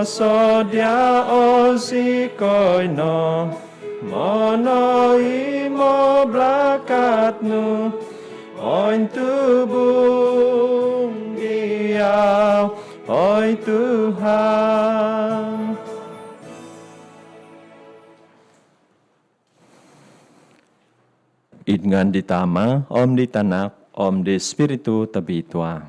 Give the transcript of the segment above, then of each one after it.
sodia osikoi no, mono imo blakatnu, oin tubung giau, oi Tuhan. Idngan ditama, om ditanak, om di spiritu tabitua.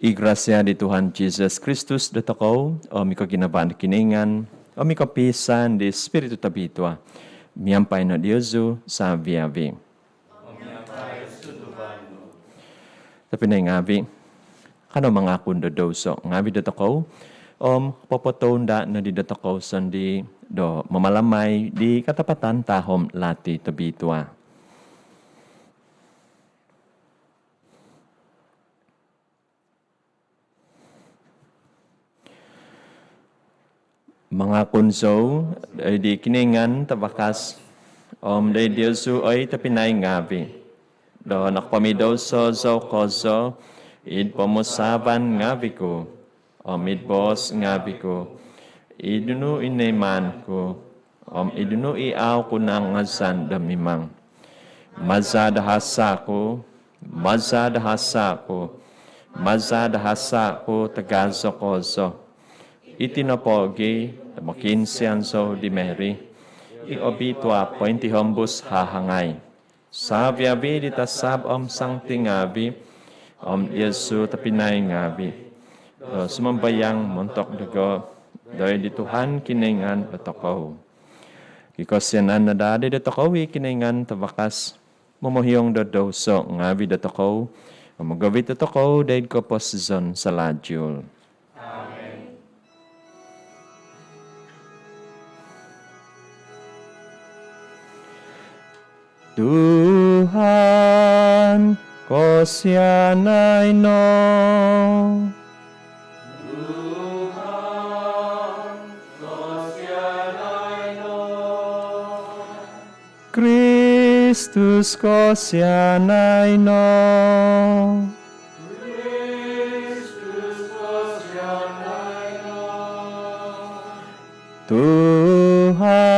Igrasya di Tuhan Jesus Kristus datakaw, om iko ginaban kiningan, om iko pisan di spiritu tabitua. Miyampay na Diyosu sa viavi. Tapi na ngavi, kano mga kundodoso, ngavi datakaw, om popotonda na di datakaw sandi do mamalamay di katapatan tahom lati tabitua. Mga kunso, ay di kiningan tabakas, day Diyosu ay tapinay ngabi. Do nakpamidaw so koso, id pamusaban ngabi ko, id bos ngabi ko, idunu ineman ko, idunu iaw ko ng ngasan damimang. Mazadahasa ko, tagaso koso. Itinapogi, makinsianso di Mary, iobitwa pointihombus hahangay. Sabiabi ditasab sang tingabi, Yesu tapinay ngabi. Sumambayang montok dago, doy di Tuhan kiningan atakaw. Kikosyanan na dadi datakaw kiningan tabakas, mumuhiyong dodoso ngabi datakaw, magawit atakaw daid ko posizon sa ladyul. Tuhan, kosyanay no. Tuhan, kosyanay no. Kristus kosyanay no. Kristus kosyanay no. Tuhan,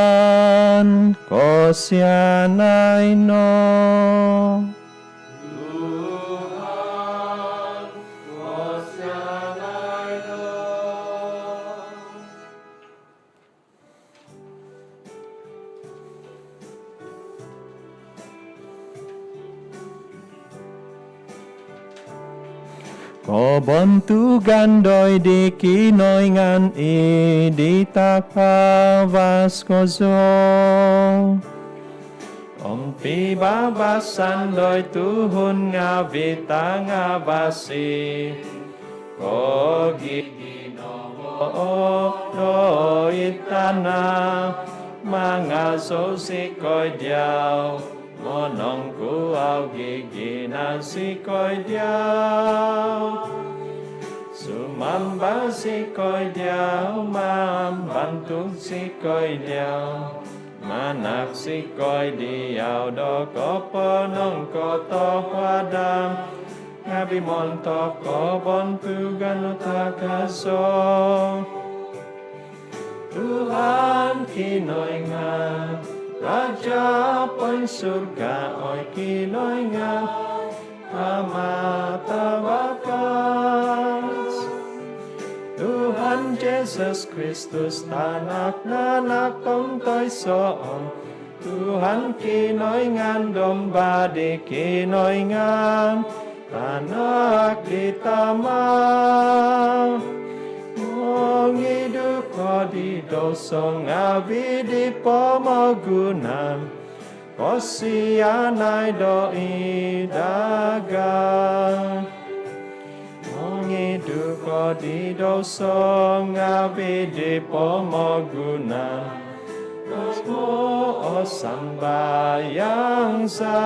kosyanay no. Tuhan, kosyanay no. Kobontugan doy di kinoyngan iditakpawas kozo. Pibabasan doy tuhun nga vita nga basi. Kogi Ginoo no itana mga sosikoy diyaw. Monong kuaw gigina sikoy diyaw. Sumamba sikoy diyaw, mambantog sikoy diyaw. Manak sikoy diyaw do koponong koto wadam. Ngabi montok kobon tugan utakaso. Tuhan kinoy nga, Raja po'y surga oy kinoy nga, amatawakas. Tuhan Jesus Kristus tanak nanakong to'y soon. Tuhan kinoy ngan domba di kinoy ngan, tanak ditama. Mongidu ko di dosong abi di pomogunan, kosianay do idagang. Mongidu ko di dosong abi di pomogunan, kosmo o sambayang sa.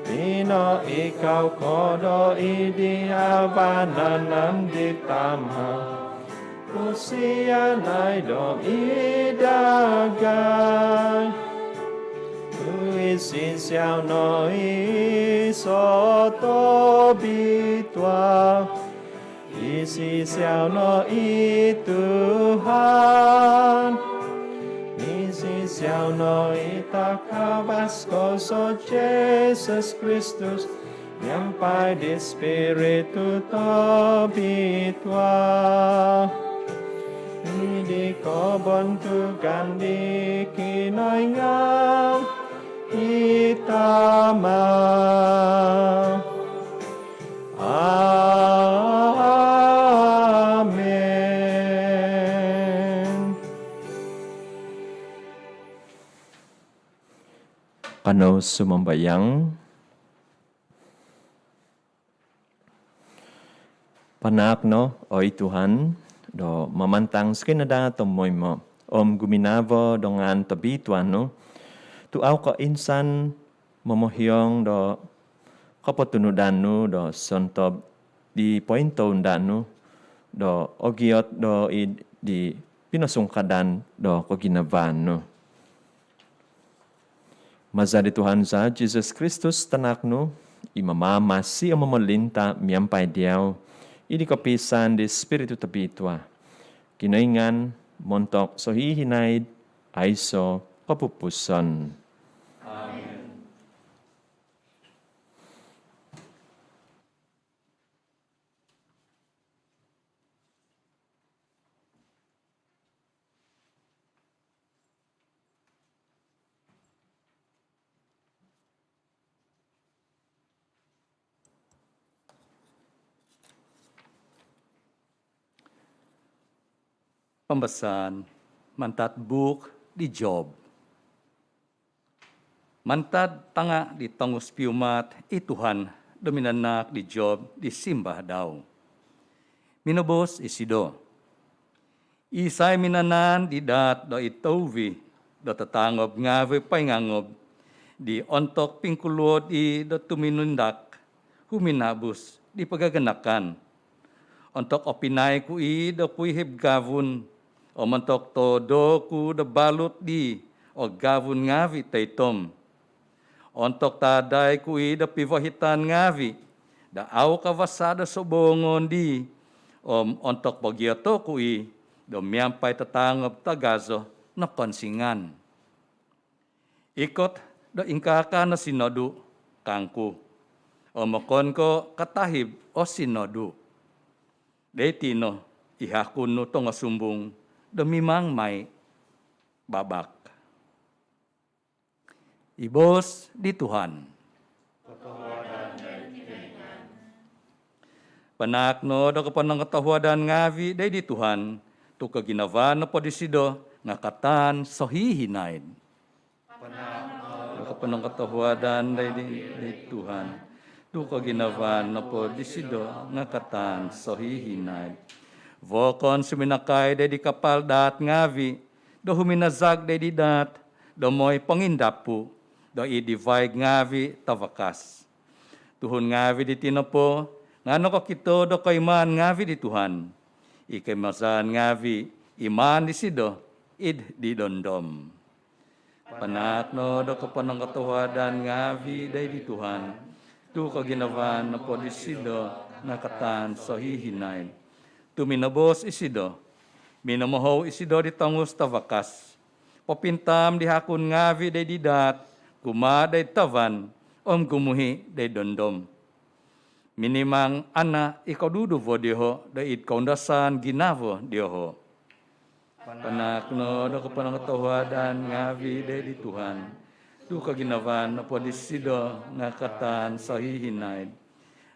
Pino ikaw kodo idihabanan ditama, kusianay do idagay. Tuisisyaw no isoto bitwa, isi siao i Tuhan, isi siao ita kabaskoso Jesus Kristus, nyampai di Spiritu Tobitua. Di kobon tugan di kinoingan itama. Amen. Kano sumambayang, panak no, oy Tuhan, do mamantang skinada tomoy mo, guminavo dongan tabituan no, tuaw ka insan momohyong do kapatunudan no, do sontob di pointon dan no, do ogiot do di pinasungkadan do koginavan no. Mazari Tuhan sa Jesus Kristus tanak no, imamamasi o mamalinta miyampay diyaw, idi kapisan di Espiritu Tabitua. Kinaingan, montok so hihinaid, aiso kapupuson. Amen. Pembahasan mantat buk di Job. Mantad tanga di tangus piumat Tuhan dominanak di Job di simbah daw. Minobos isido. Isay minanan di dat do itovi do tatangob ngave paingangob di ontok pingkulod do tuminundak huminabus di pagaganakan. Ontok opinay ku do puihib gavun o mantok to do ku da balut di o gavun ngavi taytom. Ontok taday ku da pivahitan ngavi da aw kawasada sobongon di ontok bagyato ku do miyampay tatangop tagazo na konsingan. Ikot do ingkaka na sinodu kangku o makon ko katahib o sinodu. Detino ihakun no tong sumbong demimang may babak. Ibos di Tuhan. Panak no do kapanang katahuadan ngavi day di Tuhan tu kaginavan no podisido ngakatan sohihinaid. Panak no kapanang katahuadan day di Tuhan tu kaginavan no podisido ngakatan sohihinaid. Vokon suminakay day di kapal dat ngavi, do huminazag day di dat, do mo'y pangindapu, do i-divide ngavi tavakas. Tuhon ngavi di tinapo, ngano ka kito do kaiman ngavi di Tuhan. Ikay masan ngavi, iman di sido, id di dondom. Panak no do kapanang katuhadan ngavi day di Tuhan, tu kaginavan na po di sido, nakatan sohihinaid. Tuminabos isido, minamohaw isido di tangus tavakas. Popintam di hakun ngavi day didat, kuma day tavan, gumuhi day dondom. Minimang ana ikaw duduvo diho, day it kaundasan ginavo diho. Panak no do kapanangatawadan ngavi day di Tuhan, tu kaginavan na po di sido ngakatan sahihinaid.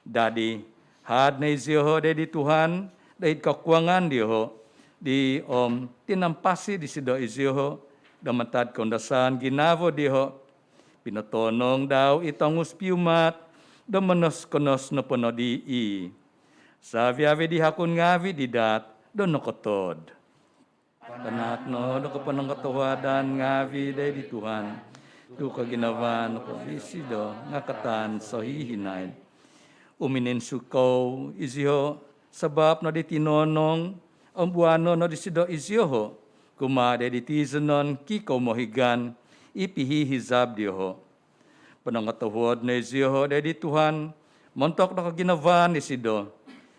Dadi, had na isiho day di Tuhan, dahil kakuangan diho, di tinampasi di sido iziho, damatad kondasan ginavo diho, pinatonong daw itong uspiumat, damanos-konos na puno di i. Sabi-avi di hakun ngavi di dat, do nakotod. Panak no, do kapanang katawadan ngavi day di Tuhan, tu kaginawan ko di sido, ngakatan sohihinaid. Uminin sukaw iziho, sabab na di tinonong ang buwano na di sido izyoho, kumade di tizanon kiko mohigan, ipihihizab diho. Panangatahuad na izyoho di Tuhan, montok na kaginavan ni sido,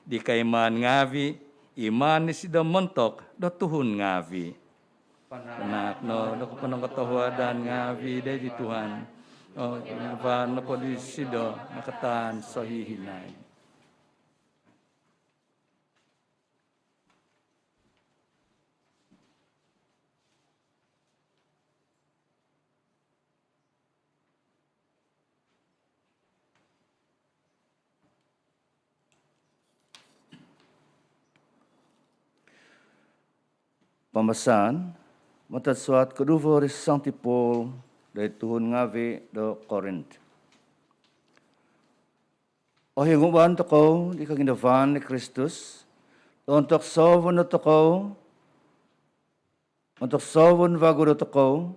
di kaiman ngavi, iman ni sida mentok do Tuhun ngavi. Panak no do kapanang katahuadan ngavi dari Tuhan. Oh, van po di sida nakatan sahihinay. Pembahasan matad suat kedua dari Sankti Paul dari Tuhun ngavi do Korint. O hinguban toko di kagindavan ni Kristus untuk sovon toko untuk sovon vago do toko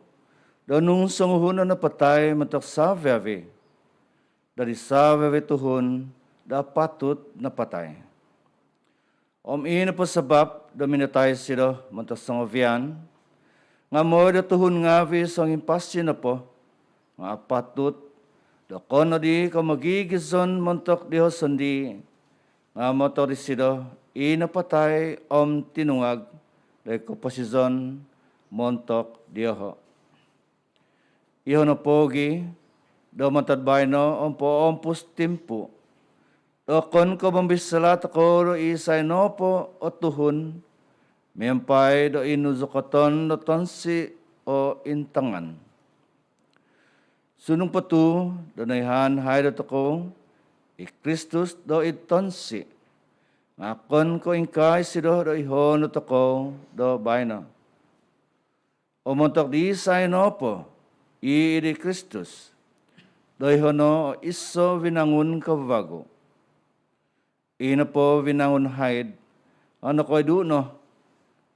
do nung sanguhuna na patay matok saveave dari saveave Tuhun da patut na patay. Ina po sabab dominatay sila mantas sangovian, nga mo da Tuhun ngavi sang impasya na po, nga patut, da kono di ka magigizon mantok diho sandi, nga motor di sila inapatay tinungag, da ko pasizon montok diho. Iho na pogi, do matadbay no, po ompus timpo, Dokon ko mambisalat ko do isay no po o Tuhun, miyampay do inuzukoton do tonsi o intangan. Sunong patu do naihan hay do toko, Kristus do itonsi, ngakon ko ingkay si do ihon do toko do bayna. O montok di isay no po, iidi Kristus, do ihono iso vinangun kabago. Ina po vinangun haid, ano ko'y duno,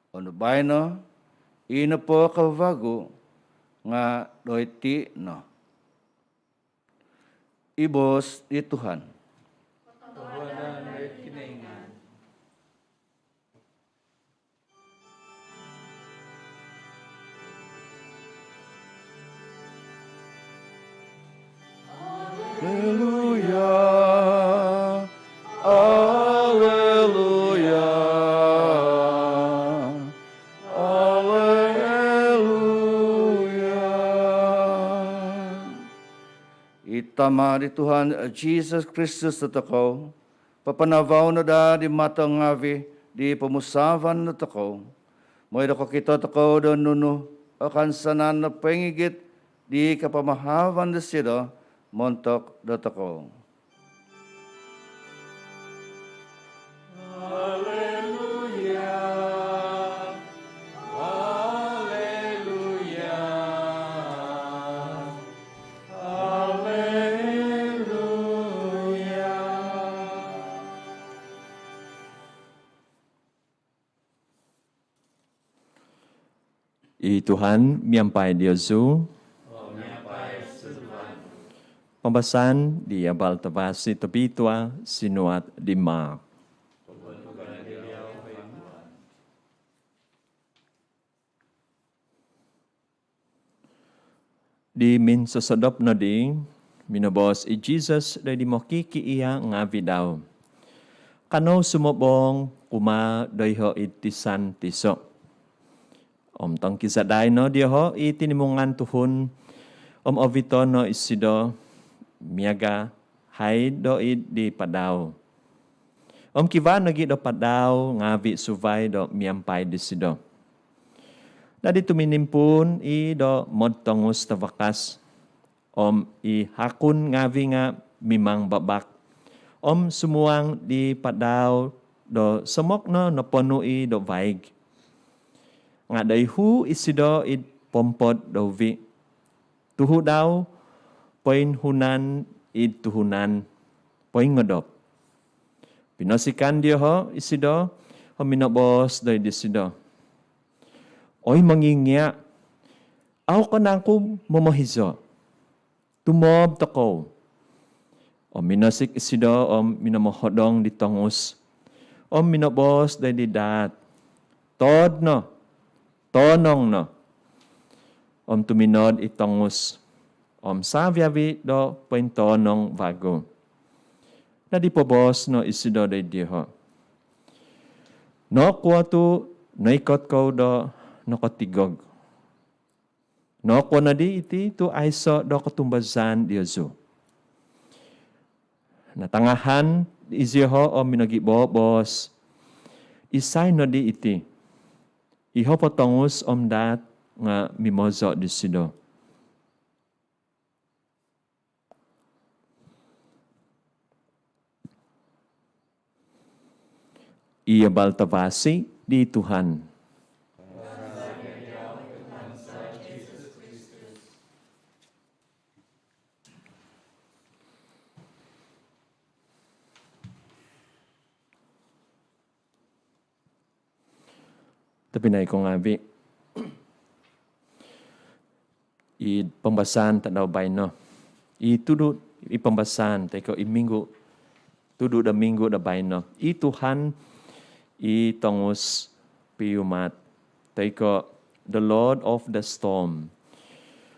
ano bay no, ina po kavago, nga doy ti no. Ibos di Tuhan. Tawadan ay kinaingan. Hallelujah. Alleluia. Alleluia. Itama di Tuhan Jesus Kristus tatakaw, papanavaw na da di matang ngavi di pamusavan na takaw, mo'y dako kita takaw do nuno, akan sanan na pengigit di kapamahavan na sila, montok do takaw. Tuhan miampai Diosu. Pembahasan di abal tabasi tabitua sinuat di Mark. Di min sosodop na di, minabos i Jesus na di mokiki iya ngavi daw. Kano sumobong kuma doiho itisan tiso. Tong kisaday no diho itinimungan Tuhun ovito no isido miaga hay do di padaw. Kiva nagi do padaw ngavi suvay do miampay di sido. Nadi tuminimpun i do modtongus tawakas i hakun ngavi nga mimang babak. Sumuang di padaw do semok no ponui do vaig. Nga dayhu isido it pompot dovi. Tuhu daw, poin hunan it tuhunan, poin ngodop. Pinosikan dia ho isido, minobos doy disido. Oy mangingya, aw kanangku momohizo. Tumob toko. Minosik isido, minamohodong ditongus. Minobos doy didat. Tod no. Tonong no. Tuminod itongus. Savyavi do poin tonong vago. Nadi pobos no isido day diho. No ko tu naikot ko do nakotigog. No ko na di iti tu aiso do katumbazan di Yesu. Natangahan iziho o minagibobos. Isay no di iti. Iho potongus dat nga mimozo di sido. Ia baltavasi di Tuhan. Tapi na ikong abi. I pembahasan tak daw bay no. I tudu i pembahasan teko i minggu tudu da minggu da bay no. I Tuhan i tongus piumat teko the Lord of the storm.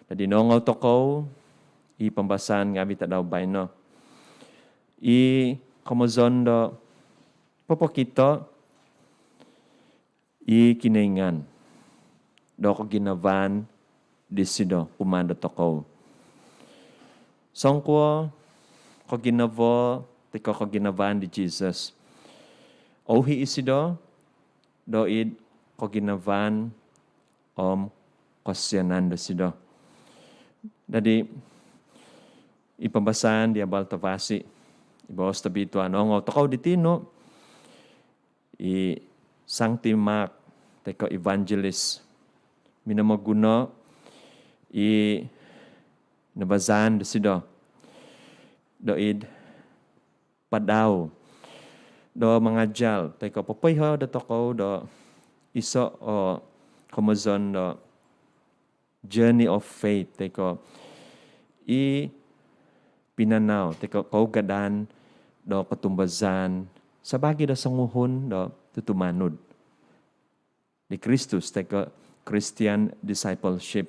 Tadi nongaw toko i pembahasan ngabi tak daw bay no. I komozon do popo kita i kinaingan do ko ginavan disido kumanda toko. Songko ko ginavo teko ko ginavan di Jesus. Ohi isido do id ko ginavan kosyanan disido. Jadi ipambasan di abal tavasi ibawas tabito anong toko ditino i Sancti Mark teko evangelist minamaguna i nabazan desido doid padaw do mangajal teko papayho da toko do iso o komozon do journey of faith teko i pinanaw teko kaugadan do katumbazan sabagi do sanguhon do tutumanod di Kristus teko Christian discipleship.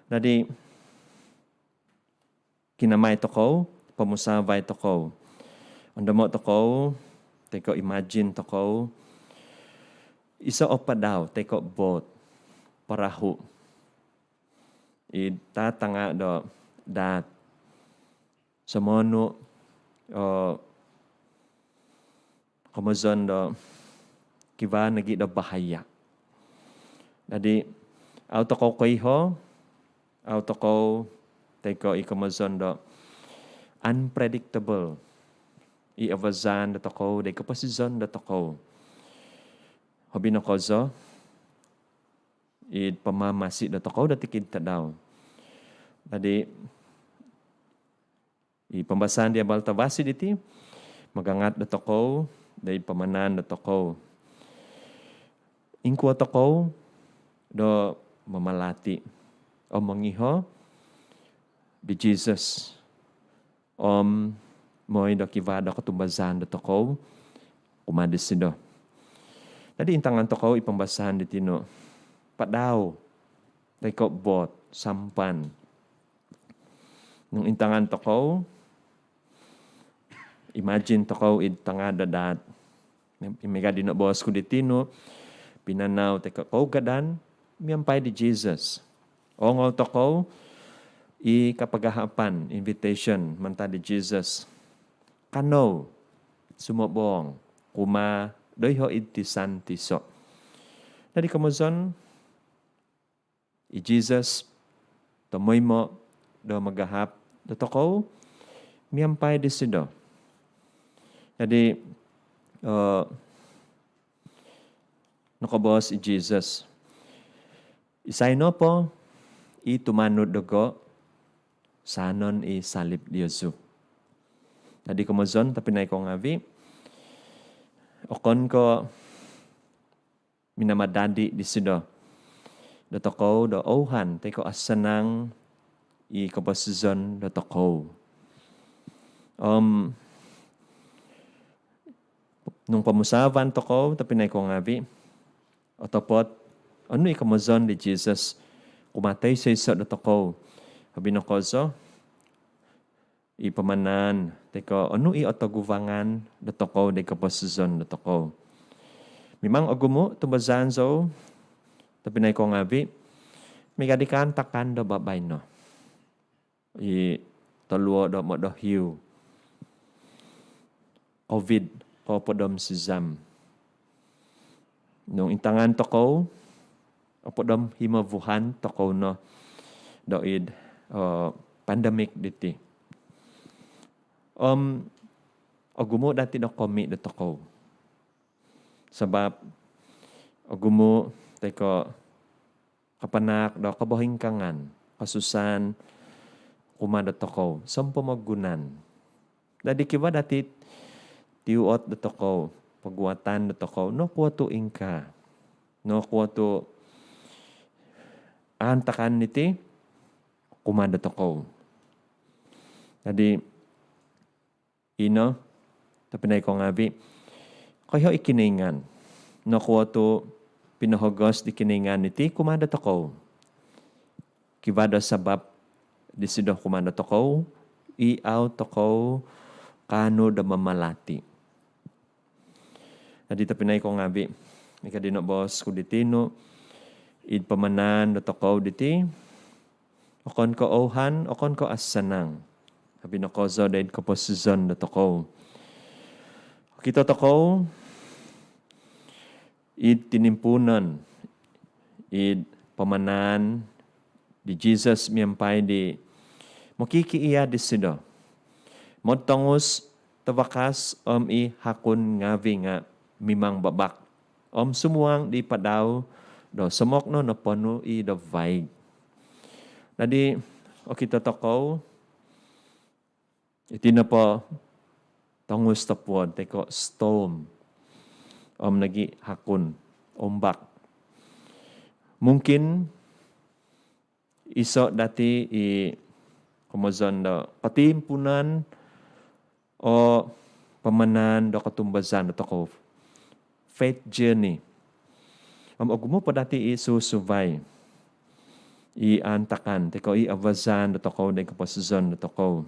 Jadi kinamay toko, pamusabay toko. Andamo toko, teko imagine toko. Isa o padaw, teko boat, parahu. Itatanga do dat. Samono o komozon do kiba nagi do bahaya. Jadi auto ko kaiho auto ko teko ikomozon do unpredictable. I-avazan do toko de kapasizon do toko. Hobi no kozo pamamasi do toko do tikid tadaw. Jadi pembahasan dia baltavasi diti magangat do toko day pamanan do toko. Ingko toko do mamalati o mangiho di Jesus moy do kivada katumbazan do toko kumadis do. Tadi intangan toko ipambasahan di tino padaw teko bot sampan nung intangan toko imagine toko itanga dadat imega dino bos ku di tino pinanaw teko kaugadan miyampay di Jesus. Ongol toko kapagahapan invitation manta di Jesus. Kano sumobong kuma doyho itisan tiso. Tadi kamozon Jesus tomoy mo do magahap do toko miyampay di sido. Jadi nakabos Jesus. Isay no po, tumanod dogo, sanon salib di Yesu. Tadi kumazon, tapi naik ko ngavi, okon ko minamadadi di sido. Dato ko do ohan, teko asanang kapasizon dato ko. Nung pamusavan to ko, tapi naik ko ngavi, otopot, ano ikamazon di Jesus? Kumatay sa isa dato ko. Habi no kozo, ipamanan. Teko, ano iotaguvangan dato ko di kapasizon dato ko. Memang agumo tumbazan so tapi na ko ngabi may kadikan takan do babay no. I toluo do mo do hiu. COVID ko podom si Zam. Nung intangan to ko podom himavuhan to ko no doid pandemic diti. Agumo dati do komi do to ko. Sebab agumo teko kapanak do kabohingkangan kasusan kumada to ko sampo magunan. Dadi kiba dati tiuot do to ko pagwatan do to ko no kuwato ingka. No kuwato antakan niti kumada to ko. Jadi ino tapinay ko ngabi kayo ikiningan no kuwato pinahogos di kiningan niti kumada to ko. Kibada sabab disido kumada to ko iaw to ko kano da mamalati. Jadi tapinay ko ngabi ikadino boss ko ditino id pamanan do to ko diti okon ko ohan okon ko asanang. Sabi na ko zo dahil ko po season na to ko. Kita to ko, id tinimpunan, id pamanan, di Jesus miyampay di, makikiiya di sido. Modtongos tabakas i hakun ngavi nga mimang babak. Sumuang di padaw, do sumok no napano i do vaig. Nadi, o kita to ko, iti na po tongus tapod, teko storm, nagi hakun, ombak. Mungkin iso dati kumazon do patimpunan o pamanan do katumbazan do ko faith journey. Agumo pa dati isusubay, antakan, teko avazan do ko de kapasazon do ko.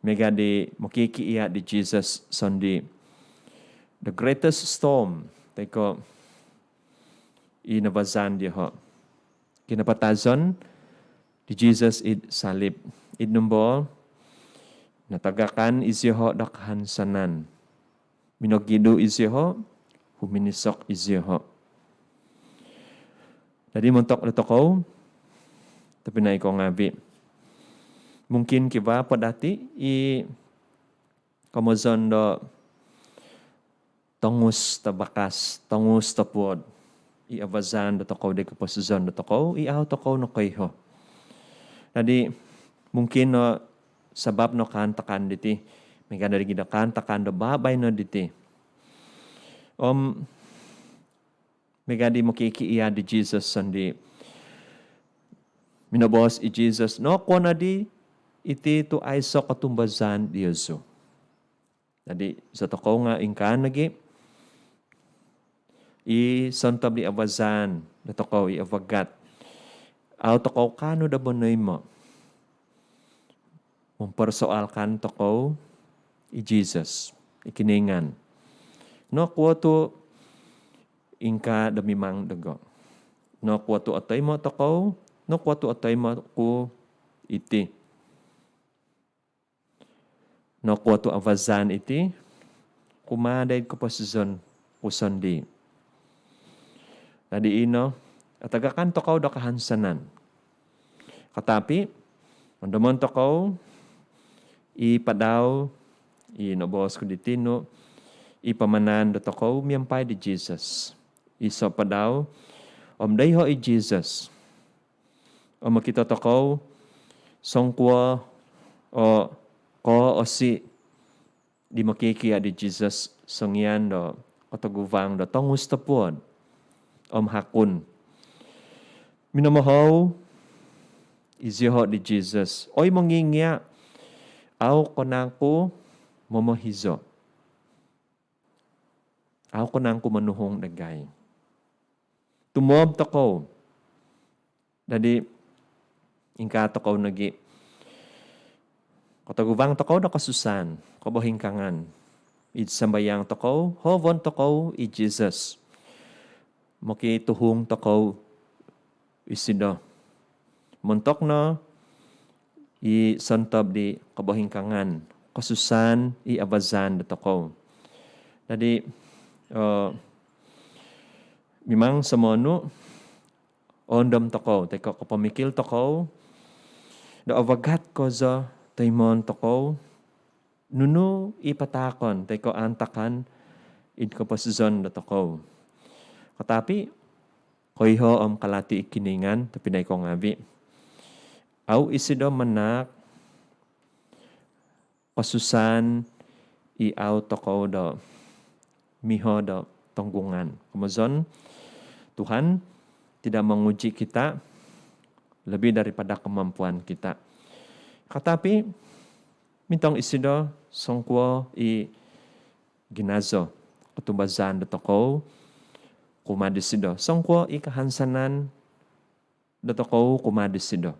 Mega di makikiiya di Jesus sondi the greatest storm teko inabazan di ho kinapatazon di Jesus id salib id numbo natagakan izyo dakhan sanan minogido izyo huminisok izyo. Jadi montok letoko tapi na ko ngabi mungkin kiba padati kamazon do tongus tabakas, tongus tapod, avazan do toko de kapasazon do toko, aw toko no kayho. Jadi mungkin no sabab no kantakan diti, may kada gida kantakan do babay no diti. May gadi makikiiya di Jesus sandi. Minabos i Jesus no kona di iti to ay so katumbazan di Yesu. Jadi sa toko nga ingkan lagi sontab di avazan na toko avagat. Aw toko kano da bonoy mo. Mempersoalkan toko Jesus ikiningan. No kuwato ingka da mimang dago. No kuwato atay mo toko, no kuwato atay mo ko iti. No kuwato avazan iti, kumaday ko pa season kusondi. Tadi ino, at agakan to kaw da kahansanan. Katapi, mandamon to kaw, ipadaw, inobos ko ditino, ipamanan do to kaw, miyampay di Jesus. Iso padaw, dayho i Jesus. Makita to kaw, songkwa, ko o si di makikiya di Jesus sangyan do kataguvang do tongus tapod hakun. Minamahaw izyo di Jesus. Oy mangingya aw konangko mamahizo. Aw konangko manuhong dagay. Tumob to ko. Dadi ingka to ko nagi katagubang takaw na kasusan, kabahingkangan. sambayang toko, hovon toko i Jesus. Moki tuhong toko isido. Muntok no i santob di kabahingkangan. Kasusan i abazan da toko. Jadi memang semono ondom toko, teko kapamikil toko, da avagat ko za taimon toko, nunu ipatakon, teko antakan, id ko pasizon da toko. Katapi, koiho kalati ikiningan, tapi na ko ngabi. Au isido manak, pasusan, au toko do, miho do, tanggungan. Kumazon, Tuhan tidak menguji kita lebih daripada kemampuan kita. Katapi, mintong isido, songkwo i ginazo, ketumbazan da toko, kumadisido. Songkwo i kahansanan da toko, kumadisido.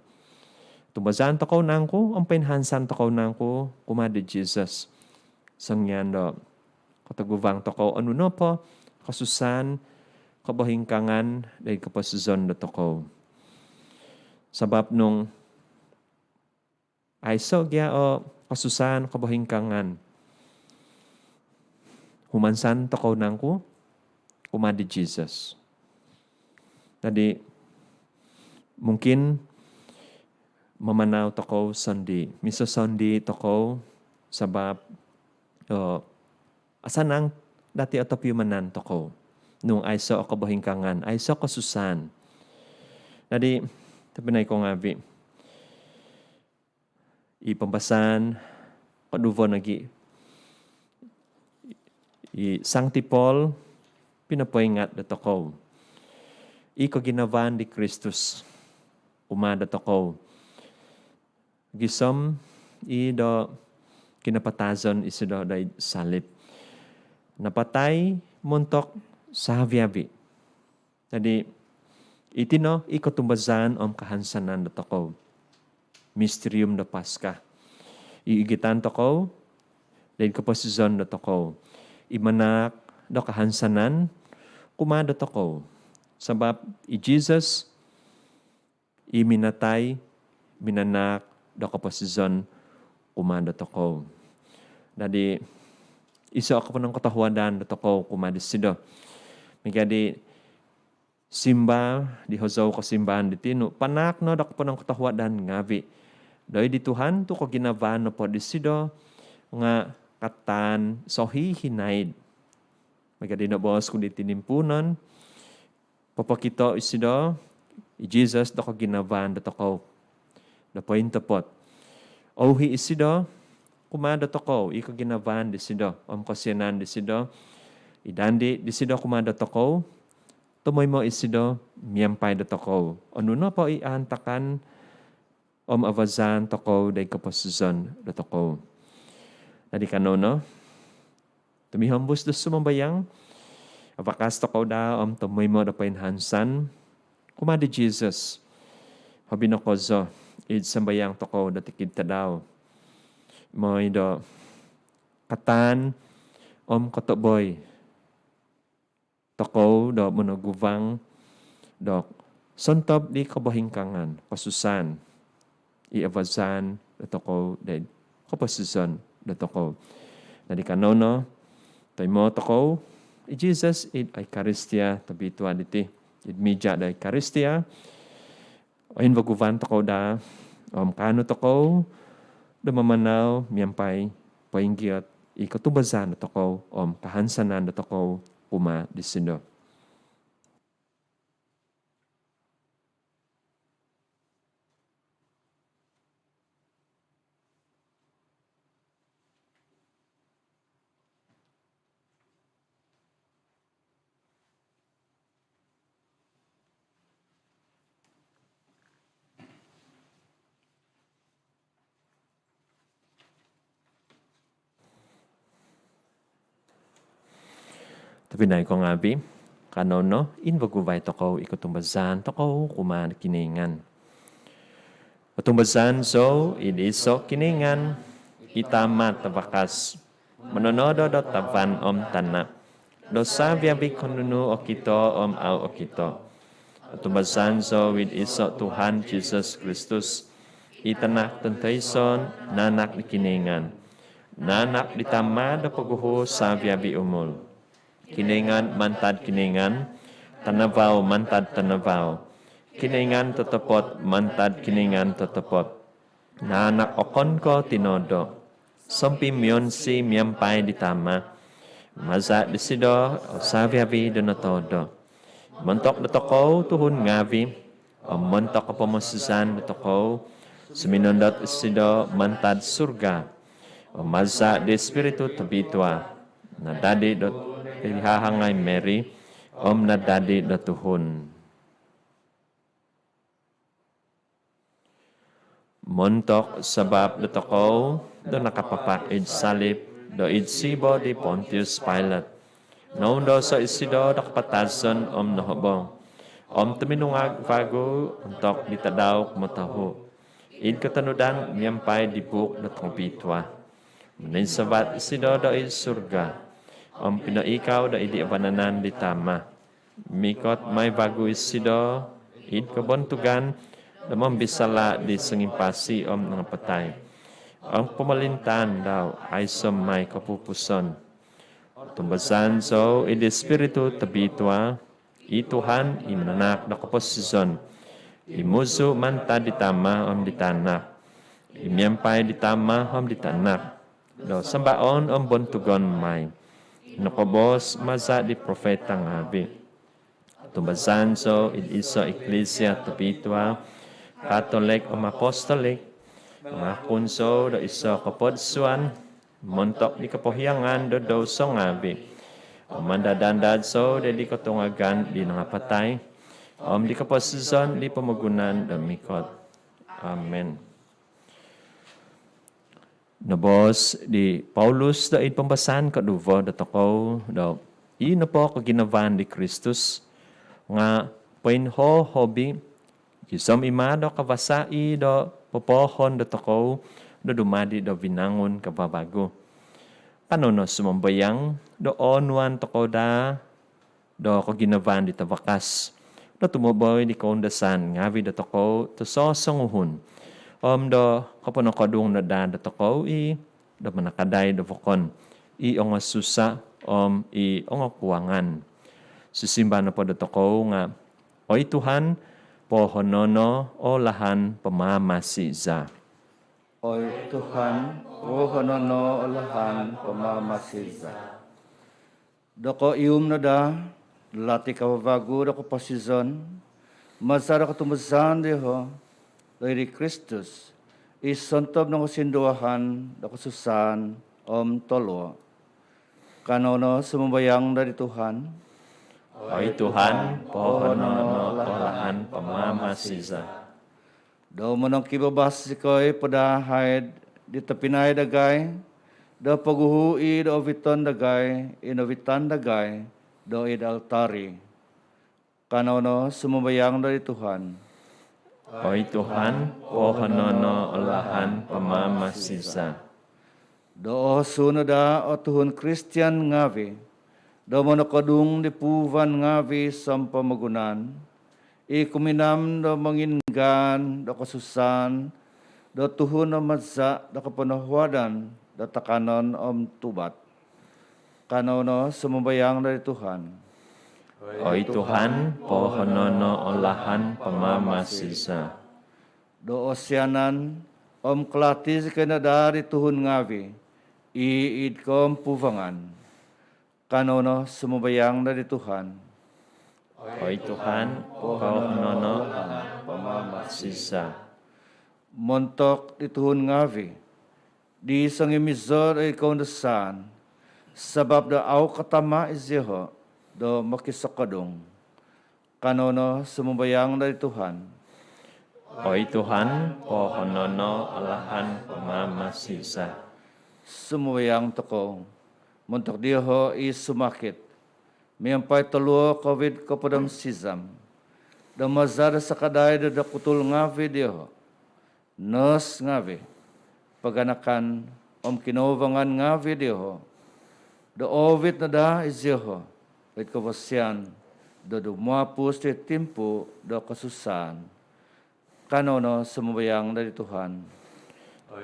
Tumbazan toko nangko, ang pinhansan toko nangko, kumadi Jesus. Sangyan do, kataguvang toko, ano no po, kasusan, kabahingkangan, dahil kapasuzon na toko. Sabab nung aiso gya o kasusan, kabahingkangan, humansan toko nangko, kumadi Jesus. Tadi, mungkin, mamanaw toko sandi. Miso sandi toko, sabab, asanang dati atop yumanan toko. Nung aiso o kabahingkangan, aiso kasusan. Jadi, tapinay ko ngabi, ipambasan, kaduvo nagi, Sancti Paul, pinapoingat da toko. Iko ginavan di Kristus, umada toko. Gisom, do kinapatazon isido da salib. Napatay, muntok, sa habiabi. Jadi, itino, ikotumbazan om kahansanan da toko. Mysterium da Paska. Iigitan toko, dahil kapasizon da toko. Imanak da kahansanan, kumada toko. Sabab, Jesus, iminatay, minanak, da kapasizon, kumada toko. Jadi, iso ako po ng katahuadan da toko, kumada sido. Magadi simba di hozaw ko simbahan di tino panak no dak po ng katahuadan ngavi. Doi di Tuhan to ko ginavan no po di sido nga katan sohi hinaid. Magadi no boss ko di tinimpunon papakito isido Jesus do ko ginavan do toko. Da point pot. Ohi isido kumada toko iko ginavan di sido om kasianan di sido. Idandi di sido kumada toko, tumoy mo isido miyampay da toko. Ano na po iantakan om avazan toko day kapasuzon da toko. Nadi kanono, tumihambus da sumambayang, avakas toko da om tumoy mo da painhansan, kumada Jesus. Habi na kozo, id sambayang toko da tikid tadaw. Mo ido katan om kotoboy. Toko do monoguvang do sontob di kabahingkangan pasusan iavazan do toko de kapasusan do toko. Nadi kanono taimo toko Jesus id Eucharistia tabitwa diti id media da Eucharistia oin vaguvan toko da kano toko do mamanaw miyampay paingiat ikatubazan do toko kahansanan do toko Uma di sido. Tapi na ko ngabi, kanono, invaguvay toko, ikutumbazan toko, kuman kiningan. Kutumbazan so, iniso kiningan, itamat tabakas, Manonodo do tavan tanak. Dosa biabi konunu okito au okito. Tumbasan so with iso Tuhan Jesus Kristus. Itanak tentayson nanak dikiningan. Nanak ditama do paguho sa biabi umul. Kiningan mantad kiningan. Tanabaw mantad tanabaw. Kiningan tetepot mantad kiningan tetepot. Nanak okon ko tinodo. Sompi miyon si miyampay ditama. Maza disido sa biabi do notodo. Montok dotoko tuhun ngavi. Montok pamasusan dotoko. Suminondot isido mantad surga. Maza de espiritu tabitwa. Nadadi dot pilihahangay Mary. Nadadi dot tuhun. Montok sabab dotoko do nakapapak id salib. Do idsibo di Pontius Pilate. Naundo sa isido dakapatason nahobong. Tuminungag bago untuk ditadaw mataho. Id katanudan miyampay di buk na tongpitwa. Maninsabat isido do id surga. Pinaikaw do idi abananan di tama. Mikot may bago isido. Id kabontugan na mambisala di sangimpasi ng patay. Ang pumalintan daw ay sa may kapupuson. Tumbasan so, id espiritu tabitwa, ituhan imananak na kaposison. Imuso manta ditama ditanak. Imyampay ditama ditanak. Do sambaon bontugon may. Nakobos maza di profeta ngabi. Tumbasan so, id iso iglesia tabitwa, Katolik apostolik, mga kunso do iso kapodsuan, montok di kapohiyangan do daw so ngabi. Mandadandad so, di katungagan di nangapatay. Di kaposizon, di pamagunan do mikot. Amen. Nabos di Paulus do pambasan kaduvo do toko do ino po kaginavan di Kristus nga painho hobi kisom ima do kavasai do popohon do toko do dumadi do binangon kababago. Panono sumambayang do onuan toko da do kaginavan di tabakas. Do tumuboy di kaundasan ngavi do toko to sosonguhun. Do kapanokadung na da do toko do manakaday do vokon. Onga susa onga kuwangan. Susimba na po do toko nga oy Tuhan pohonono olahan pamamasiza. Oy Tuhan, pohonono olahan pamamasiza. Doko ium na da, lati kawabago doko pasizon, masara katumazan deho, dari Kristus, isontob ng kasinduahan doko susan tolo. Kanono sumumbayang dari Tuhan, Oy Tuhan, pohonono olahan pamamasiza. do manong kibabas ko'y padahid di tapinay dagay, do paguhui do oviton dagay, inovitan dagay, do id altari. Kanono sumumbayang dari Tuhan. Oy Tuhan, pohonono olahan pamamasiza. Do sunoda o Tuhun Christian ngavi, do manokadung di puvan ngavi sampa magunan, kuminam do manginggan do kasusan, do Tuhun o madsa do kapanahwadan, do takanon tubat. Kanono sumumbayang dari Tuhan. Oy Tuhan, pohonono olahan pamamasiza. Do osyanan klatis kena dari Tuhun ngavi, iid kom puvangan. Kanono sumbayang dari Tuhan. Oy Tuhan, pohonono olahan pamamasiza. Montok di Tuhun ngavi, di sangimizor ay kaundasan, sabab da au katama izyeho, do makisakadong. Kanono sumbayang dari Tuhan. Oy Tuhan, pohonono olahan pamamasiza. Sumbayang toko, montok diho sumakit, miyampay talo COVID kapadam sizam, da mazada sa kaday da kutul ngavi diho, nos ngavi, paganakan kinovangan ngavi diho, do ovit na da izyoho, it kawasyan, do dumapos ti timpo do kasusan, kanono sumubayang dari Tuhan.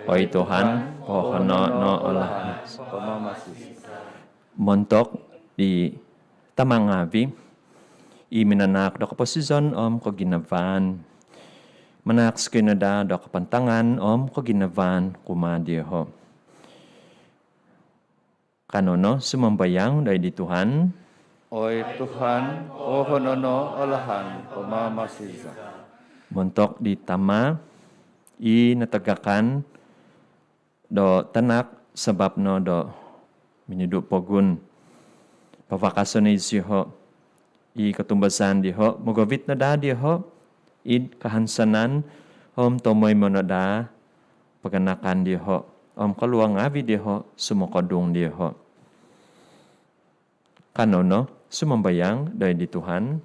Oy Tuhan, pohono no olahan. Pamamasis. Montok di tamangabi, iminanak do kaposizon ko ginavan. Manaks kinada do kapantangan ko ginavan kumadiho. Kanono sumambayang dari di Tuhan. Oy Tuhan, pohonono olahan, pamamasiza. Montok di tama, natagakan do tanak sebab no do miniduk pogun. Pavakaso ni siho, katumbasan diho, mogavit na da diho, kahansanan, tomoy mo na da, paganakan diho, kaluang avi diho, sumokadung diho. Kanono, sumambayang dari di Tuhan.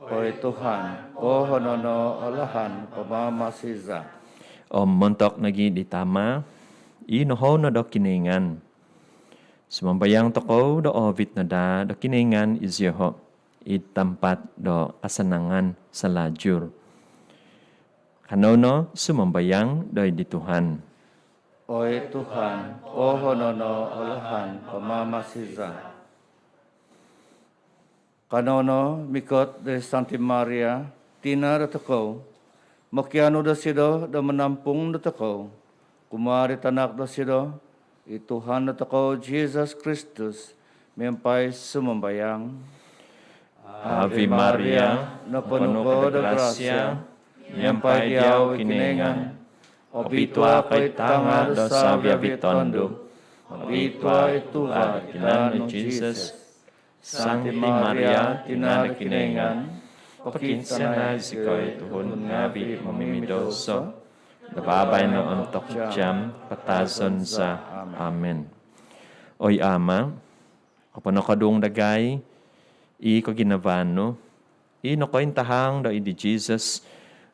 Oy Tuhan, pohonono olahan, pamamasiza. Montok nagi di tama, noho na do kiningan. Sumambayang toko do ovit na da do kiningan izyoho, tempat do kasanangan sa lajur. Kanono, sumambayang dari di Tuhan. Oy Tuhan, pohonono olahan, pamamasiza. Kanono, mikot de Santa Maria, tina do toko, makiano do sido do menampung do toko, kumari tanak do sido, Tuhan do toko Jesus Kristus, miyampai sumambayang. Ave Maria, napuno ko do grasya, miyampai diyaw kiningan, obitwa ko'y tanga do sabya bitondo, obitwa ituwa kilano Jesus, Sancti Maria, tinanakiningan, pakinsa na si ko'y tuhon ngabi mamimidoso, nababay no antok jam, patason sa Amen. Oy Ama, kapano kadung dagay, ko ginavano, no ko intahang do di Jesus,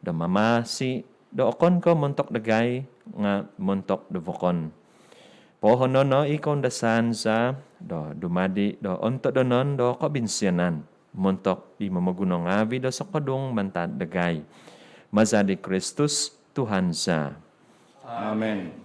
do mamasi, do okon ko montok dagay, nga montok do vokon. Pohono no ikon dasan sa do dumadi do onto do non do kabinsyanan. Montok di mamagunong avi do sa kadung mantad dagay. Mazadi Kristus Tuhan sa. Amen.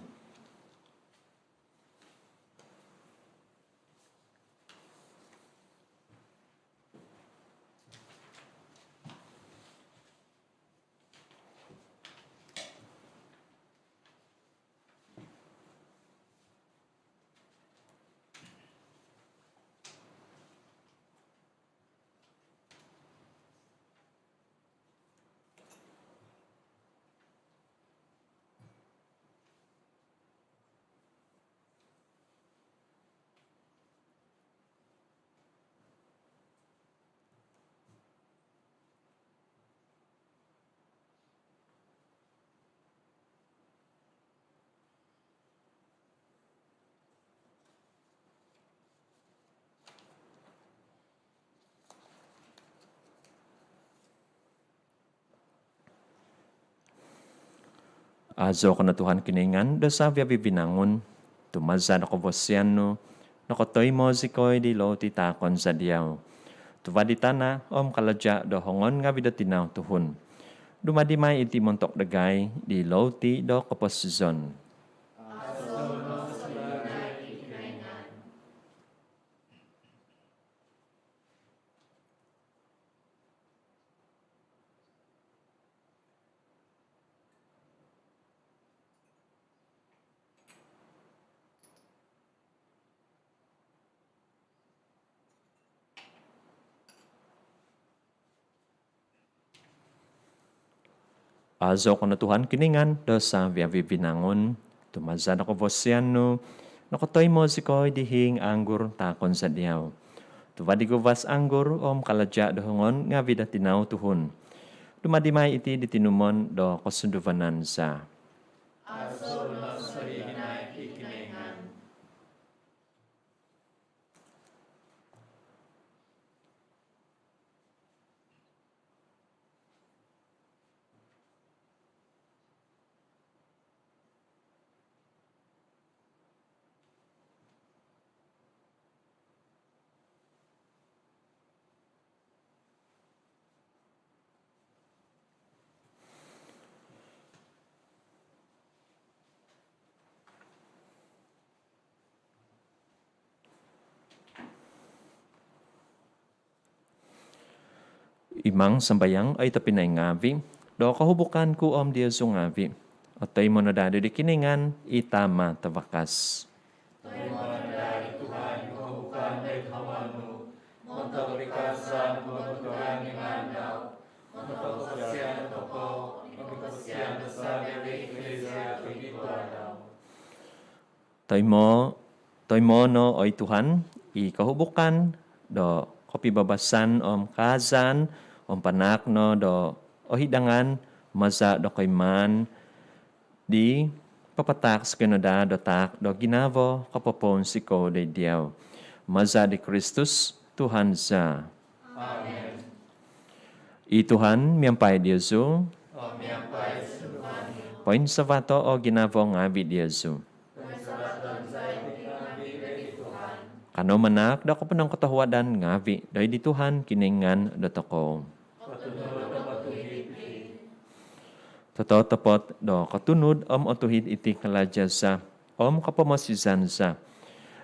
Azo ko na Tuhan kiningan, da sabya bibinangon, tumazan ako bosyano, nakotoy mo si koy di lo titakon sa diyaw. Tuvadita na, kaladya do hongon nga bidatinaw tuhon. Dumadimay iti montok dagay, di lo ti do kaposizon. Azo ko na Tuhan kiningan, do sa bibinangon, tumazan ako bosyano, nakotoy mo si koy dihing anggur takon sa diyaw. Tuvadi ko vas anggur kaladya do hongon nga bidatinaw tuhon. Dumadimay iti ditinumon do kasunduvanan sa. Imang sambayang ay tapinay ngavi, do kahubukan ku Dios ngavi. Atay mo na dado di kiningan, itama tabakas. Toy mo no oy Tuhan, ikahubukan, do kapibabasan kazan, panak no do o hidangan, maza do kay man, di papatak sa kanada do tak do ginavo kapapon si ko de diyaw. Maza di Kristus, Tuhan sa. Amen. I Tuhan, miyampay Diyosu. O miyampay sa Tuhan. Poin sa vato o ginavo nga vi Diyosu. Kano manak, da ko pa ng katahuadan nga vi, dahi di Tuhan kiningan dato ko. Totoo tapot do katunod otuhid iti kaladya sa kapamasisan sa.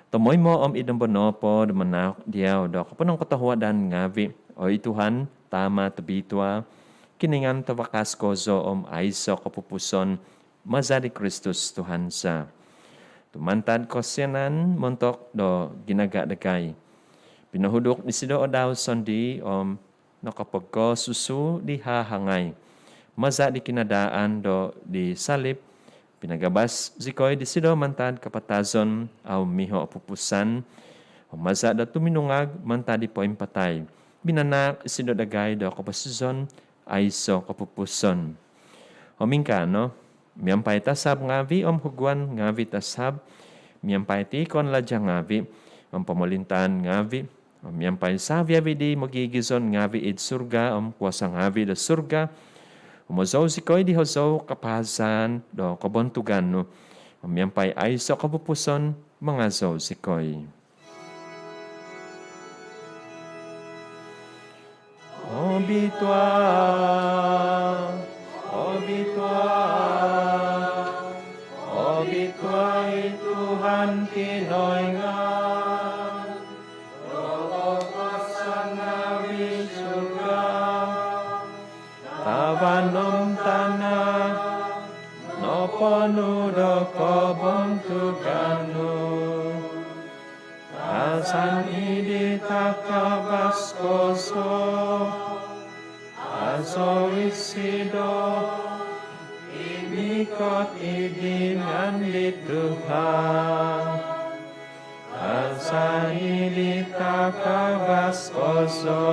Tumoy mo idambono po manak diyaw do ko pa ng katahuadan nga vi, o Tuhan tama tabitwa, kiningan tawakas ko zo aiso kapupuson, mazari Kristus Tuhan sa. Tumantad ko siyanan, montok do ginagadagay. Pinahudok ni sido o daw sondi nakapagko susu di hahangay. Maza di kinadaan do di salip, pinagabas zikoy di sido mantad kapatazon aw miho apupusan. Maza da tuminungag mantad di poim patay. Binanak sido dagay do kapasizon ay so kapupuson. Homingka no? Miyampay tasab ngavi hugwan ngavi tasab. Miyampay tikon ladya ngavi pamulintan ngavi. Miyampay savya vidi magigizon ngavi id surga kuasa ngavi da surga. Umazaw sikoy di hozaw kapahasan do kabontugan no. Miyampay ay so kapupuson mga zaw sikoy. Obitwa, Tuhan kinoyngan, lokosan nabi surga, tawanom tanah, no panudo kabontukanu, kasan idita kabaskoso, aso isido, ikot idingan di Tuhan, asa idita kabaskoso.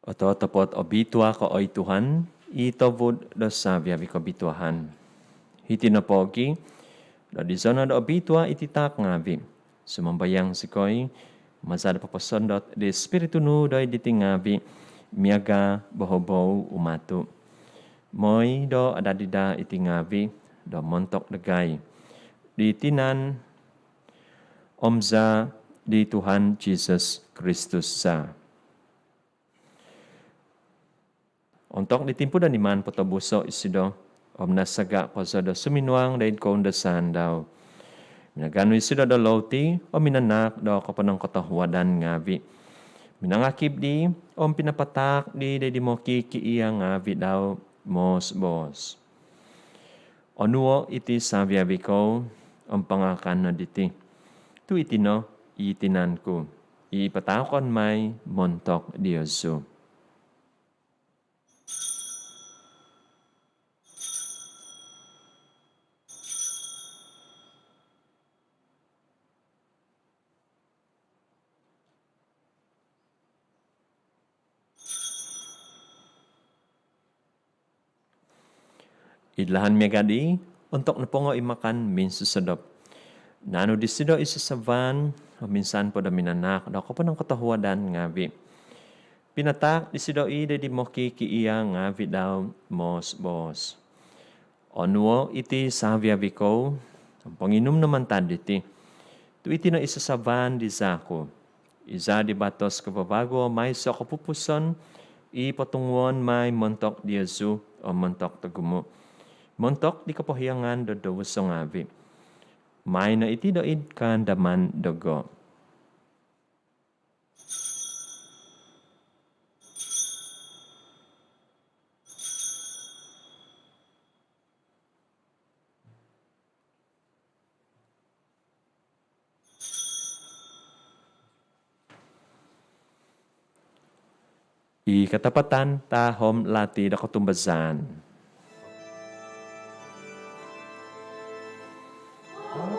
Oto tapot obitwa ko oy Tuhan, itobud do sabya vi kabituhan. Hiti na pogi, do di zona do obitwa ititak ngavi. Sumambayang sikoy, masada papasondot di Espiritu nu doy ditingavi, miaga bohobow umatu. Moy do adadida itingavi, do montok dagay. Di tinan, omza di Tuhan Jesus Kristus sa. Ontok ditimpo dan iman potobuso isido, nasaga ko sa do suminuang dahin ko undasan daw. Minagano isido do loti, minanak do kapanang katahuadan ngavi. Minangakib di, pinapatak di mo kikiiya ngavi daw mos bos. Onuo iti savyavi ko, pangakan na diti. Tu itino, itinan ko. Ipatakon may montok Diyosu. Idlahan miya gadi, untuk napongo imakan min susadop. Nano disido isasaban, minsan po da minanak, daw ko pa ng katahuadan ngavi. Pinatak disido ide di mo kikiiya ngavi daw mos bos. Onwo iti savya viko, ang panginom naman taditi. Tu iti no isasaban di zako. Iza di batos kababago may so kapupuson, ipatungwon may montok Diyosu o montok tagumo. Montok di kapohiyangan do so ngavi. May na iti doid kan daman dogo. I katapatan tahom lati da katumbazan.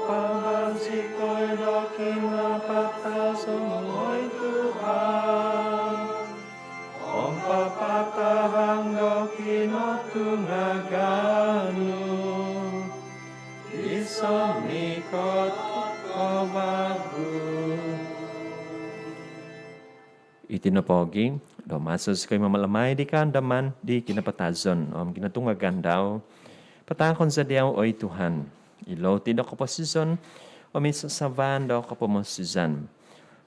Pagbansiko'y daking napataso'y Tuhan. Om papatahang daking matungagano. Isang nikot kabago. Itinapogi, domasos kay mamalamay di kandaman di kinapatazon. Om kinatungagan daw. Patakon sa diyaw oy Tuhan. Iloti daw kaposizon, o misasavan daw kapomusizan.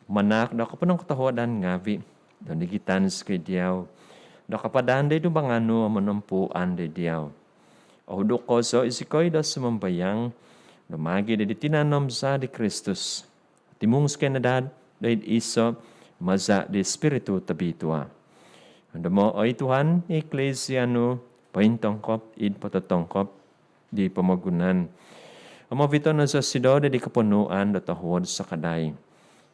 Manak daw kapunong katahodan ngavi, daw nigitan kay diyaw. Daw kapadan day dumangano manumpuan day diyaw. O hudok ko so isikoy daw sumambayang, lumagi day tinanom sa di Kristus. Timung kay nadad, day iso, maza di Espiritu tabitwa. Handa mo oy Tuhan, Ecclesiano, paintongkop, id patatongkop, di pamagunan. Amavito na sa sido di kapunuan datahod sa kaday.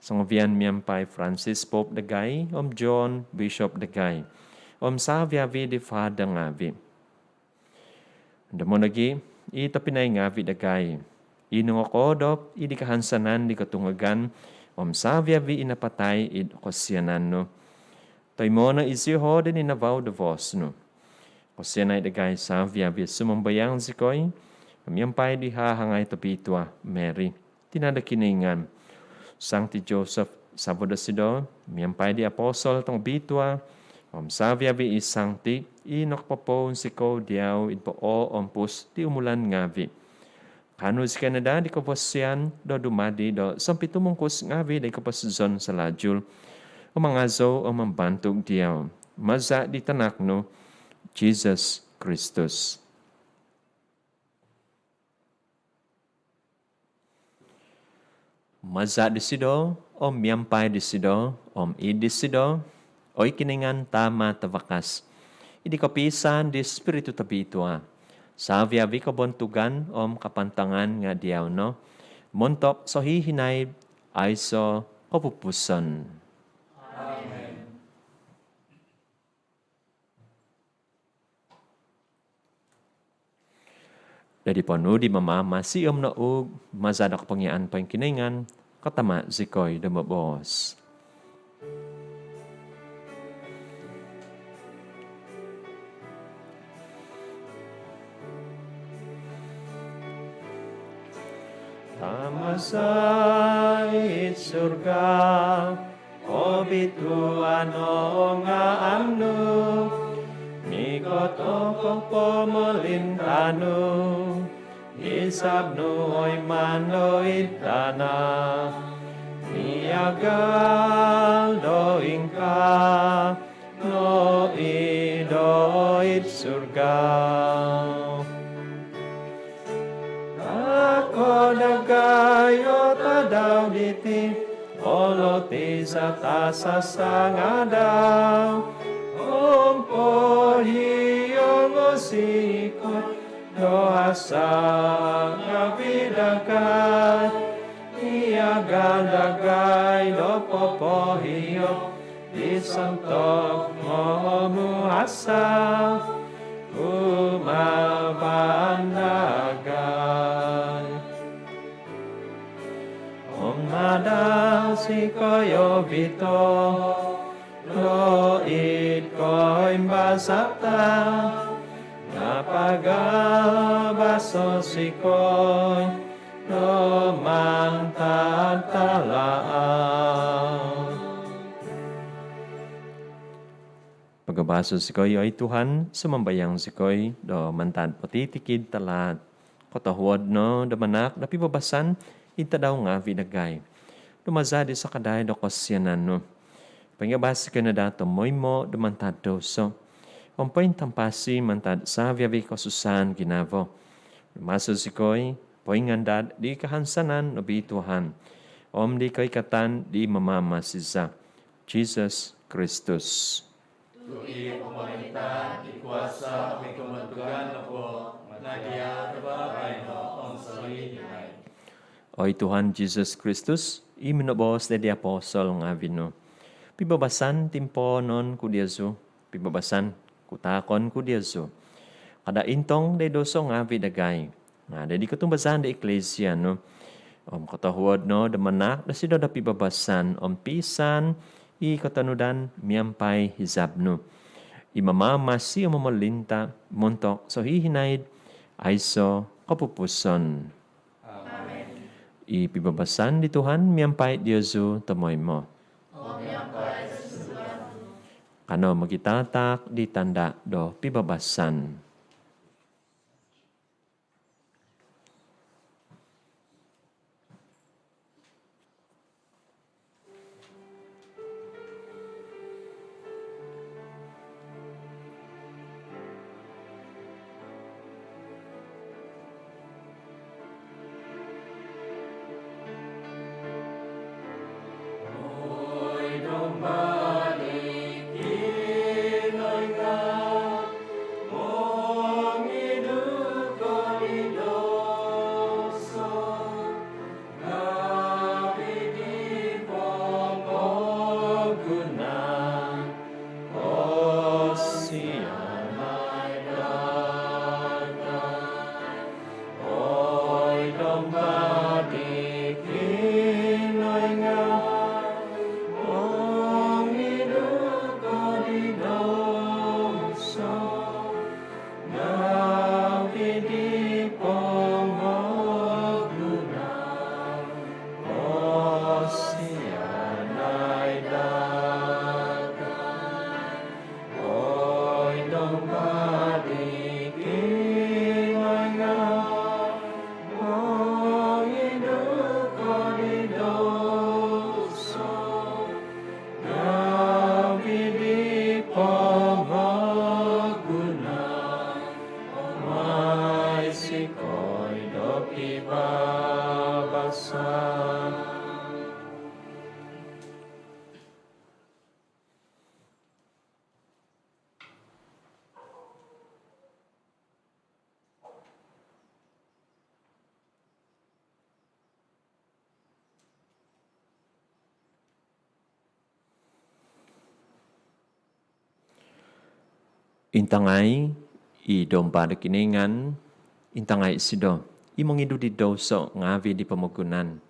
Sangvian miyampay Francis Pope Dagay, John Bishop Dagay, Saviavi di Fada ngavi. Damo nagi, ito pinay ngavi Dagay. Inong ako dop, idi kahansanan di katungagan, Saviavi inapatay id kosyanan no. Toy mo na isiho din inavaw de vos no. Kosyanay Dagay Saviavi sumambayang sikoy, Miyampay di hahangay tapitwa, Mary. Tinadakiningan. Sancti Joseph, Saboda Sido, miyampay di apostol tong bitwa, Saviavi isangti, inok papon si ko diyaw idpo o ompus ti umulan ngavi. Kanus Canada di kaposyan, do dumadi do sampitumungkus ngavi di kaposizon sa lajul, o mga zo o mambantog diyaw. Maza di tanakno, Jesus Christus. Maza disido, miyampay disido, idisido, oy kiningan tama tavakas. Idi kapisan di Espiritu tabitwa. Saviavi kabontugan, kapantangan nga diyaw no. Montok so hihinay, ay so kapupusan. Amen. Dadi panu di mamama siyom na ug mazada kapangyaan pa yung kiningan, katama zikoy dumabos. Tama sa itsurga, o bituan o nga amno, mikot o pomolintano, isab nuoy manoid tana, niagal doing ka, no idoid surga. Ako nagayo tadaw diti, oloti sa tasa sangadaw, hiyong usikot, dohasa nga bidakan, iyagalagay do popohiyo, di santok mo muhasa, umabandagan. Madang si koyo bito, loid ko'y basakta, napagabaso si ko'y lumantatalaan. Pagabaso si ko'y ay Tuhan, sumambayang si ko'y do mantad patitikid talat. Kotahuad no, damanak, napibabasan, ita daw nga vidagay. Dumazadi sa kaday do kosyanan no. Pangabas ka na dato moy mo dumantad doso. Ompoin tampasi mantad sa viavi kosusan ginavo. Maso sikoy, poingandad di kahansanan obi Tuhan. Om di koy katan di mamama sisa. Jesus Kristus. Oy Tuhan Jesus Kristus, iminobos na di apostol ng avino. Pibabasan timpo non kudiaso, pibabasan kutakon kudiaso. Kada intong de doso ng avi dagay. Nga, di katumbasan de eklesia, no? Om katahuad, no, damanak na sila da pibabasan, om pisan, i katanudan, miyampay hizab, no? Imamamasi o mamalinta, muntok, so hihinaid, ayso, kapupuson. Ipibabasan di Tuhan, miyampay Diyosu, tamoy mo. Kano magitatak di tanda do pibabasan. Intangay, i domba da kiningan, intangay sido, imong idu di doso ngavi di pamugunan.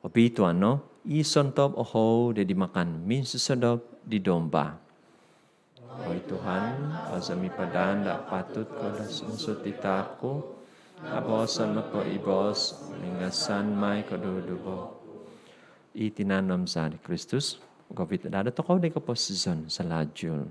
Opito ano, isontop oho de di makan min susadop di domba. Oy Tuhan, azami padanda patut ko da sunsut itaku, abosan mo po ibos, mingasan may kadudubo. Itinanom sa Kristus, gawit na dada to ko de kaposizon sa lajul.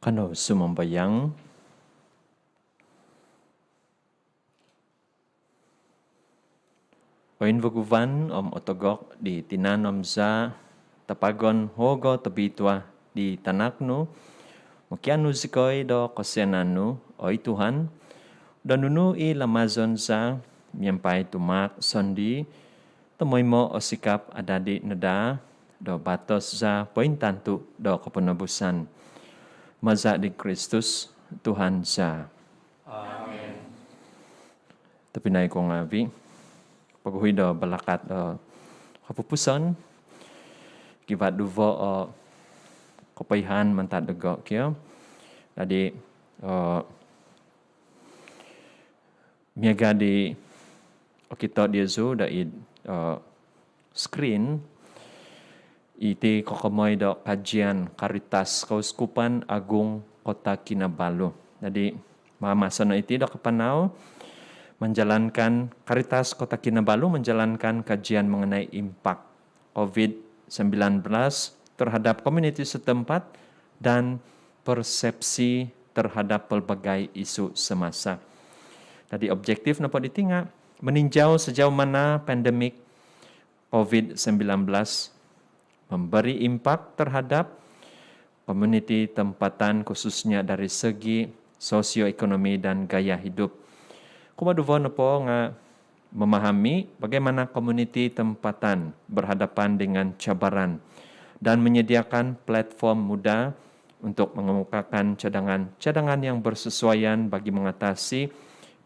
Kano sumambayang. Oin vaguvan otogok di tinanom za tapagon hogo tabitwa di tanakno. Makianu sikoy do kosenanu oy Tuhan. Dan nunu i lamazon za miyampai tumak sondi. Tamoy mo o sikap adadi nada do batos za poin tantu do kepenebusan. Maza di Kristus Tuhan za. Amen. Tapi naik ko ngabi. Paghuhi do balakat do kapupusan. Kibat duvo o kapayhan mantad dugo kyo. Jadi miaga di kita Yesu da screen iti kokomoy do kajian Karitas Kauskupan Agung Kota Kinabalu. Jadi mamasan iti do kapanaw menjalankan Karitas Kota Kinabalu menjalankan kajian mengenai impak COVID-19 terhadap komuniti setempat dan persepsi terhadap pelbagai isu semasa. Tadi objektif napa ditinggal meninjau sejauh mana pandemik COVID-19 memberi impak terhadap komuniti tempatan khususnya dari segi sosioekonomi dan gaya hidup. Kumaduvo na po nga memahami bagaimana komuniti tempatan berhadapan dengan cabaran dan menyediakan platform mudah untuk mengemukakan cadangan yang bersesuaian bagi mengatasi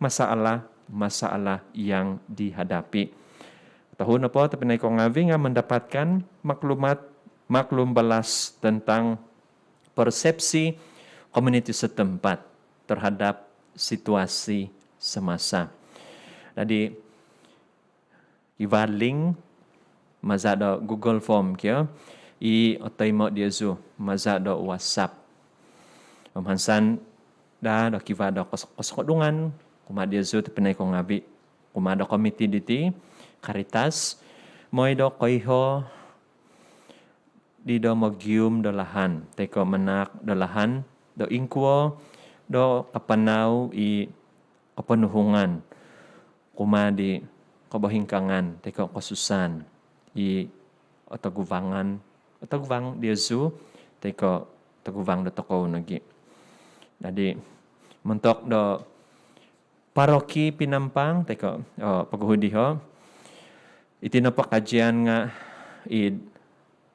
masalah yang dihadapi. Tahu na po, tapi naik ngawi nga mendapatkan maklum balas tentang persepsi komuniti setempat terhadap situasi semasa. Jadi iwaling mazado Google Form kyo i otoy mo Yesu mazado WhatsApp. Hansan da do kiva do koskodungan kumad Yesu tapinay ko ngabi kumado komite diti Karitas moy do koyho di do magyum do lahan teko menak do lahan do ingkwo do kapanaw i kepenuhungan kumadi kabahingkangan teko kasusan i otaguvang Yesu teko taguvang do toko nagi. Jadi mentok do paroki Pinampang teko paguhudi ho itino pa kajian nga i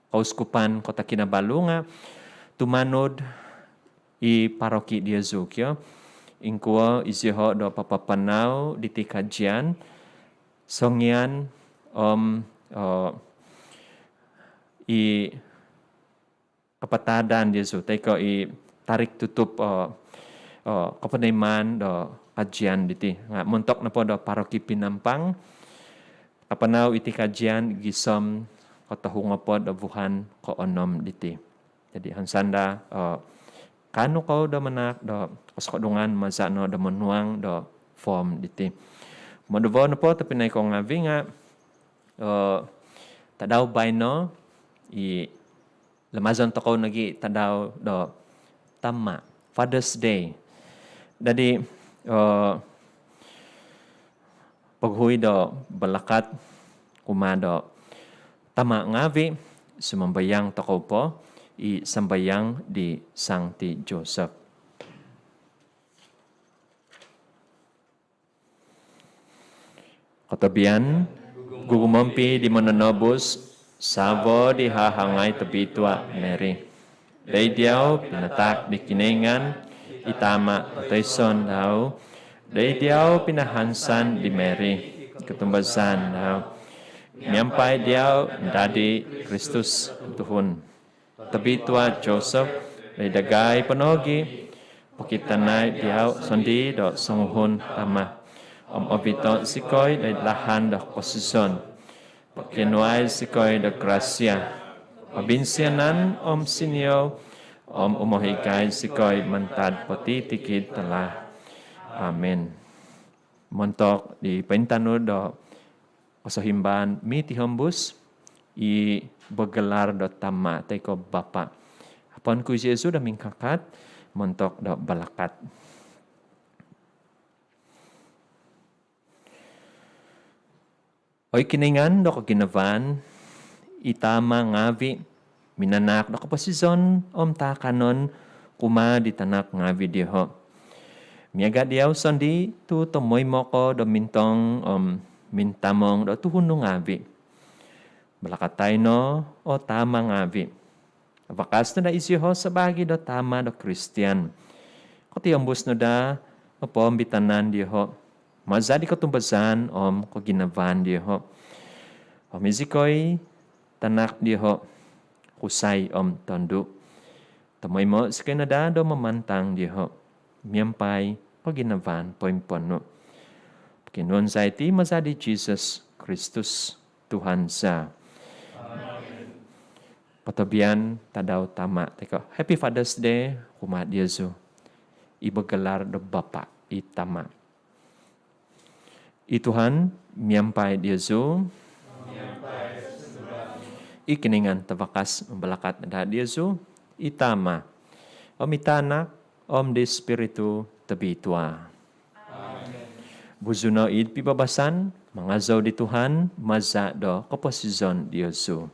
Kauskupan Kota Kinabalu nga tumanod i paroki Yesu kyo ingkuo isiho do papapanaw diti kajian songyan i kapatadan Yesu teko i tarik tutup kapanayman do kajian diti nga montok na po do paroki Pinampang kapanaw iti kajian gisom katahunga po do buhan ko onom diti. Jadi hansanda kanu kau do menak do kaskodungan mazano do menuang do form diti. Modovo na po tapi naik ko ngavi nga tadaw bayno i lamazon toko nagi tadaw do tama Father's Day. Jadi paghuy do balakat kumado tama ngavi sumambayang toko po i sambayang di Sancti Joseph. Katabian, gugumampi di mananobos, sabo di hahangay tabitwa Mary. Daydiaw pinatak di kiningan, itama tayson daw. Daydiaw pinahansan di Mary, ketumbasan daw. Miyampay diaw dadi Kristus Tuhun. Tabitwa Joseph, daydagay panogi, pakitanay diaw sondi do sanguhun tama. Obito sikoy day lahan do posisyon. Pakinuay sikoy do grasya. Pabinsyanan sinyo umuhikay sikoy mantad poti tikid tala. Amen. Montok di pentanud do pasahimban miti hambus i begelar do tama teko bapa. Hapon ku Yesu da mingkakat montok do balakat. Oy kiningan do kaginavan, itama ngavi, minanak do kapasizon takanon kuma di tanak ngavi diho. Miaga diaw sondi tu tomoy mo ko do mintong mintamong do tuhun no ngavi. Balakatay no o tama ngavi. Wakas na isiho sa bagi do tama do Kristiyan. Kuti ambus no da opom bitanan diho. Mazadi ko tumbasan ko ginavan diho. Izikoy tanak diho. Kusay tondu. Tamoy mo sa Canada do mamantang diho. Miyampay paginavan poimpono. Kinuon sa iti mazadi Jesus Kristus Tuhan sa. Patabian tadaw tama. Teko, Happy Father's Day, kumat Yesu. Ibagalar do Bapa itama. Ituhan, miyampay Yesu. Ikiningan tabakas membalakat na Yesu. Itama. Itana, de Espiritu tabitwa. Buzuno id pibabasan, mga zaw di Tuhan, maza do kaposizon di Yesu.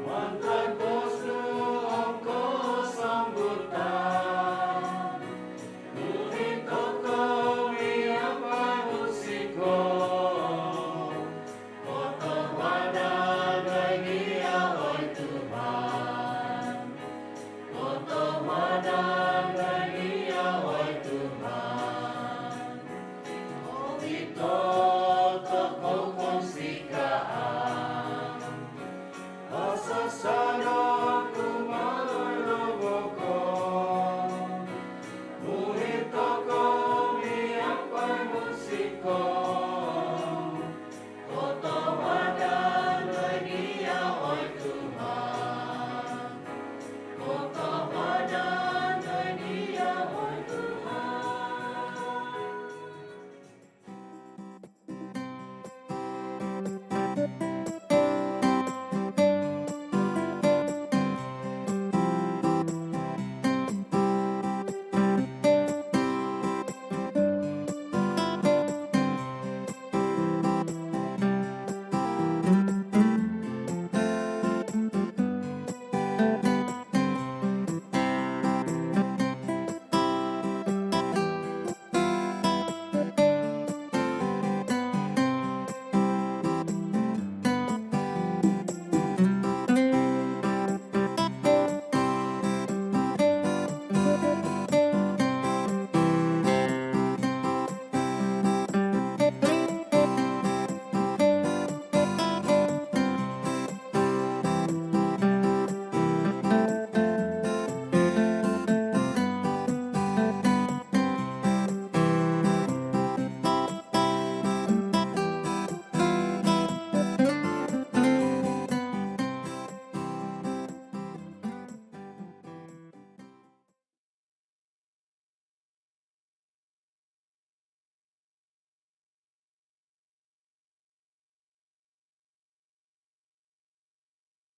One